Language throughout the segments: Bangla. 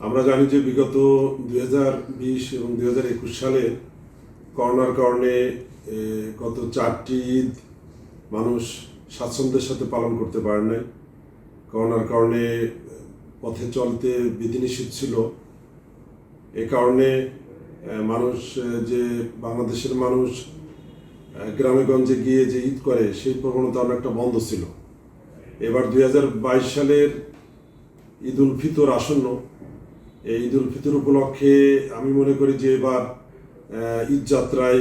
আমরা জানি যে বিগত 2020 এবং 2021 সালে করোনার কারণে গত 4টি ঈদ মানুষ স্বাচ্ছন্দ্যের সাথে পালন করতে পারে নাই। করোনার কারণে পথে চলতে বিধিনিষেধ ছিল। এ কারণে মানুষ যে বাংলাদেশের মানুষ গ্রামেগঞ্জে গিয়ে যে ঈদ করে সেই প্রবণতা অনেকটা বন্ধ ছিল। এবার 2022 সালের ঈদ উল ফিতর আসন্ন। এই ঈদ উল ফিতর উপলক্ষে আমি মনে করি যে এবার ঈদ যাত্রায়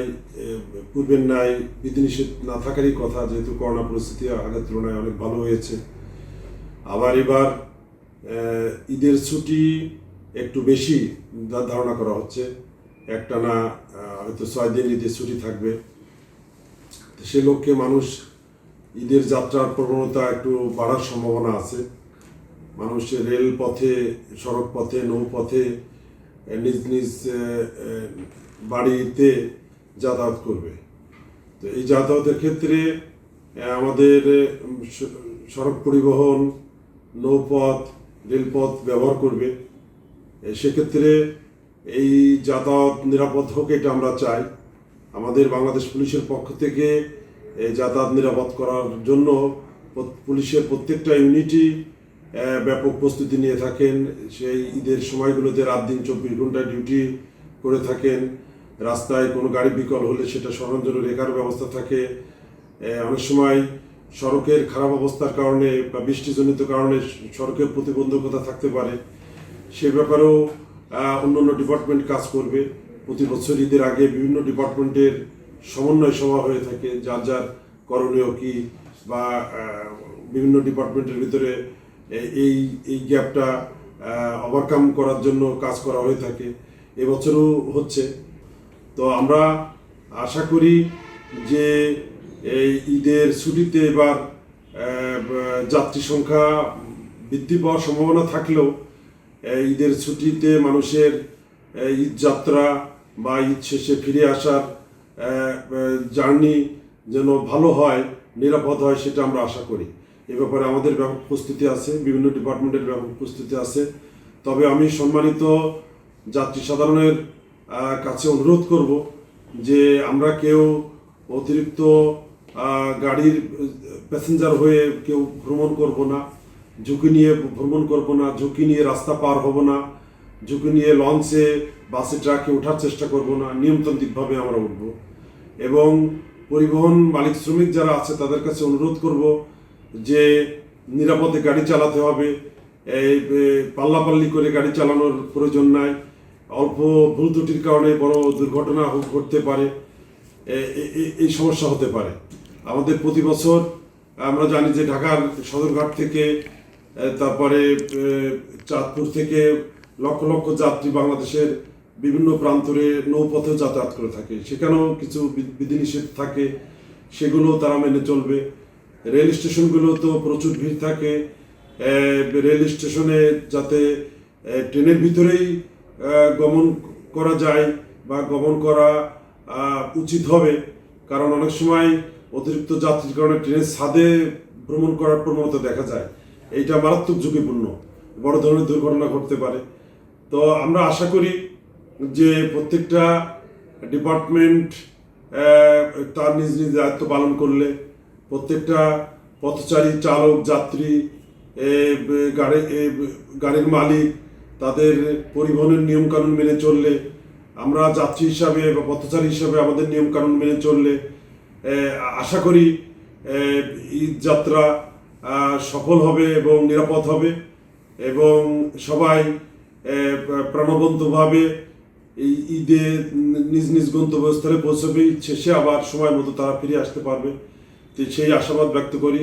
পূর্বের ন্যায় বিধিনিষেধ না থাকারই কথা, যেহেতু করোনা পরিস্থিতি আগের তুলনায় অনেক ভালো হয়েছে। আবার এবার ঈদের ছুটি একটু বেশি ধারণা করা হচ্ছে, একটানা হয়তো 6 দিন ঈদের ছুটি থাকবে। সে লক্ষ্যে মানুষ ঈদের যাত্রার প্রবণতা একটু বাড়ার সম্ভাবনা আছে। মানুষ রেল পথে, সড়ক পথে, নৌপথে নিজ নিজ বাড়িতে যাতায়াত করবে। তো এই যাতায়াতের ক্ষেত্রে আমাদের সড়ক পরিবহন, নৌপথ, রেলপথ ব্যবহার করবে। সেক্ষেত্রে এই যাতায়াত নিরাপদ হোক, এটা আমরা চাই। আমাদের বাংলাদেশ পুলিশের পক্ষ থেকে এই যাতায়াত নিরাপদ করার জন্য পুলিশের প্রত্যেকটা ইউনিটই ব্যাপক প্রস্তুতি নিয়ে থাকেন। সেই ঈদের সময়গুলোতে রাত দিন 24 ঘন্টা ডিউটি করে থাকেন। রাস্তায় কোনো গাড়ি বিকল হলে সেটা সরানোর জন্য রেখার ব্যবস্থা থাকে। অনেক সময় সড়কের খারাপ অবস্থার কারণে বা বৃষ্টিজনিত কারণে সড়কের প্রতিবন্ধকতা থাকতে পারে, সে ব্যাপারেও অন্যান্য ডিপার্টমেন্ট কাজ করবে। প্রতি বছর ঈদের আগে বিভিন্ন ডিপার্টমেন্টের সমন্বয় সভা হয়ে থাকে, যার যার করণীয় কি বা বিভিন্ন ডিপার্টমেন্টের ভিতরে এই গ্যাপটা ওভারকাম করার জন্য কাজ করা হয়ে থাকে। এবছরও হচ্ছে। তো আমরা আশা করি যে এই ঈদের ছুটিতে এবার যাত্রী সংখ্যা বৃদ্ধি পাওয়ার সম্ভাবনা থাকলেও ঈদের ছুটিতে মানুষের ঈদ যাত্রা বা ঈদ শেষে ফিরে আসার জার্নি যেন ভালো হয়, নিরাপদ হয়, সেটা আমরা আশা করি। এ ব্যাপারে আমাদের ব্যাপক প্রস্তুতি আছে, বিভিন্ন ডিপার্টমেন্টের ব্যাপক প্রস্তুতি আছে। তবে আমি সম্মানিত যাত্রী সাধারণের কাছে অনুরোধ করব যে আমরা কেউ অতিরিক্ত গাড়ির প্যাসেঞ্জার হয়ে কেউ ভ্রমণ করব না, ঝুঁকি নিয়ে ভ্রমণ করব না, ঝুঁকি নিয়ে রাস্তা পার হব না, ঝুঁকি নিয়ে লঞ্চে, বাসে, ট্রাকে ওঠার চেষ্টা করব না। নিয়মতান্ত্রিকভাবে আমরা উঠব। এবং পরিবহন মালিক শ্রমিক যারা আছে তাদের কাছে অনুরোধ করব যে নিরাপদে গাড়ি চালাতে হবে। এই পাল্লাপাল্লি করে গাড়ি চালানোর প্রয়োজন নাই। অল্প ভুল ত্রুটির কারণে বড় দুর্ঘটনা ঘটতে পারে, এই সমস্যা হতে পারে। আমাদের প্রতি বছর আমরা জানি যে ঢাকার সদরঘাট থেকে, তারপরে চাঁদপুর থেকে লক্ষ লক্ষ যাত্রী বাংলাদেশের বিভিন্ন প্রান্তরে নৌপথেও যাতায়াত করে থাকে। সেখানেও কিছু বিধিনিষেধ থাকে, সেগুলো তারা মেনে চলবে। রেল স্টেশনগুলো তো প্রচুর ভিড় থাকে। রেল স্টেশনে যাতে ট্রেনের ভিতরেই গমন করা যায় বা গমন করা উচিত হবে, কারণ অনেক সময় অতিরিক্ত যাত্রীর কারণে ট্রেনের ছাদে ভ্রমণ করার প্রবণতা দেখা যায়। এইটা মারাত্মক ঝুঁকিপূর্ণ, বড় ধরনের দুর্ঘটনা ঘটতে পারে। তো আমরা আশা করি যে প্রত্যেকটা ডিপার্টমেন্ট তার নিজ নিজ দায়িত্ব পালন করলে, প্রত্যেকটা পথচারী, চালক, যাত্রী, গাড়ির মালিক তাদের পরিবহনের নিয়মকানুন মেনে চললে, আমরা যাত্রী হিসাবে বা পথচারী হিসাবে আমাদের নিয়মকানুন মেনে চললে আশা করি ঈদ যাত্রা সফল হবে এবং নিরাপদ হবে এবং সবাই প্রাণবন্তভাবে এই ঈদে নিজ নিজ গন্তব্যস্থলে পৌঁছবে। ঈদ শেষে আবার সময় মতো তারা ফিরে আসতে পারবে। তো সেই আশাবাদ ব্যক্ত করি।